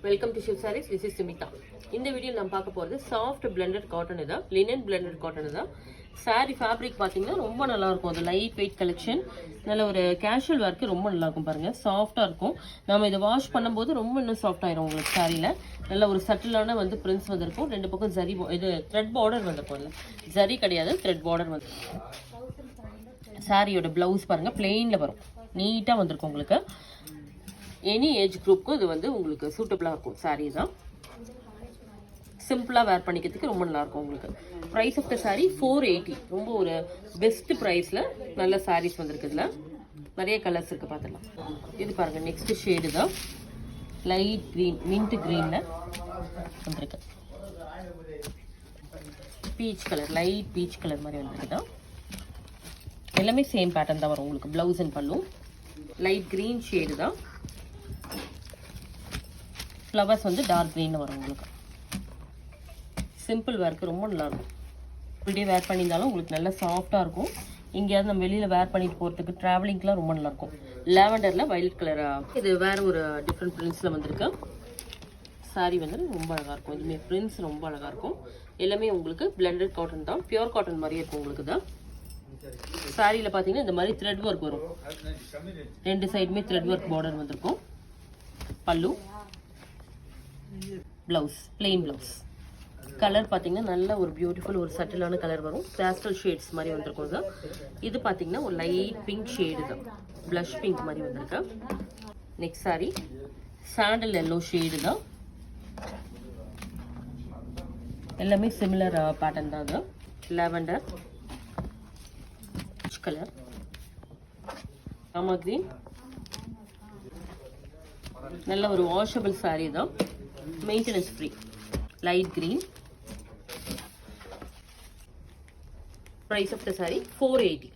Welcome to Shiv saris. This is Sumita. இந்த வீடியோவில் நம்ம பார்க்க போகிறது சாஃப்ட் பிளெண்டட் காட்டன் தான், லினன் பிளெண்டட் காட்டன் தான். சாரீ ஃபேப்ரிக் பார்த்தீங்கன்னா ரொம்ப நல்லா இருக்கும். அது லைட் வெயிட் கலெக்ஷன், நல்ல ஒரு கேஷுவல் ஒர்க்கு ரொம்ப நல்லா இருக்கும். பாருங்க, சாஃப்டாக இருக்கும். நம்ம இதை வாஷ் பண்ணும்போது ரொம்ப இன்னும் சாஃப்ட் ஆயிரும் உங்களுக்கு. சாரியில் நல்ல ஒரு சட்டிலான வந்து பிரிண்ட்ஸ் வந்திருக்கும். ரெண்டு பக்கம் ஜரி இது த்ரெட் பார்டர் வந்திருக்கும். இல்லை ஜரி கிடையாது, த்ரெட் பார்டர் வந்து. சாரியோட பிளவுஸ் பாருங்க, பிளெயினில் வரும், நீட்டாக வந்திருக்கும் உங்களுக்கு. எனி ஏஜ் குரூப்புக்கும் இது வந்து உங்களுக்கு சூட்டபிளாக இருக்கும். சாரீ தான் சிம்பிளாக வேர் பண்ணிக்கிறதுக்கு ரொம்ப நல்லாயிருக்கும் உங்களுக்கு. Price of the sari 480. ரொம்ப ஒரு பெஸ்ட் ப்ரைஸில் நல்ல சாரீஸ் வந்திருக்கு. இதில் நிறைய கலர்ஸ் இருக்குது, பார்த்துக்கலாம். இது பாருங்கள், நெக்ஸ்ட் ஷேடு தான் லைட் க்ரீன், மின்ட் க்ரீனில் வந்திருக்கு. Peach colour, light peach colour மாதிரி வந்திருக்கு தான். எல்லாமே சேம் பேட்டர்ன் தான் வரும் உங்களுக்கு. ப்ளவுஸ் அண்ட் பல்லும் லைட் க்ரீன் ஷேடு தான். ஃப்ளவர்ஸ் வந்து டார்க் க்ரீனில் வரும் உங்களுக்கு. சிம்பிள் வேர்க்கு ரொம்ப நல்லாயிருக்கும். இப்படியே வேர் பண்ணியிருந்தாலும் உங்களுக்கு நல்லா சாஃப்டாக இருக்கும். எங்கேயாவது நம்ம வெளியில் வேர் பண்ணிட்டு போகிறதுக்கு ட்ராவலிங்க்கெலாம் ரொம்ப நல்லாயிருக்கும். லேவண்டரில் வயலட் கலராக இது வேறு ஒரு டிஃப்ரெண்ட் பிரிண்ட்ஸில் வந்திருக்கு. சாரீ வந்து ரொம்ப அழகாக இருக்கும். இதுமாரி பிரிண்ட்ஸ் ரொம்ப அழகாக இருக்கும். எல்லாமே உங்களுக்கு பிளெண்டட் காட்டன் தான், பியூர் காட்டன் மாதிரியே இருக்கும் உங்களுக்கு தான். சாரியில் பார்த்தீங்கன்னா இந்த மாதிரி த்ரெட் ஒர்க் வரும். ரெண்டு சைடுமே த்ரெட் ஒர்க் பார்டர் வந்திருக்கும். பல்லு, பிளவுஸ் பிளெயின் பிளவுஸ். கலர் பார்த்தீங்கன்னா நல்ல ஒரு பியூட்டிஃபுல் ஒரு சட்டிலான கலர் வரும். பேஸ்டல் ஷேட்ஸ் மாதிரி வந்திருக்கும் தான். இது பார்த்தீங்கன்னா ஒரு லைட் பிங்க் ஷேடு தான், ப்ளஷ் பிங்க் மாதிரி வந்திருக்கு. Next sorry sandal yellow shade தான். எல்லாமே சிமிலர் பேட்டர்ன் தான். அது லாவெண்டர் கலர், ஆமா கிரீன். நல்ல ஒரு வாஷபிள் சாரீ தான், maintenance free. Light green. Price of the sari 480.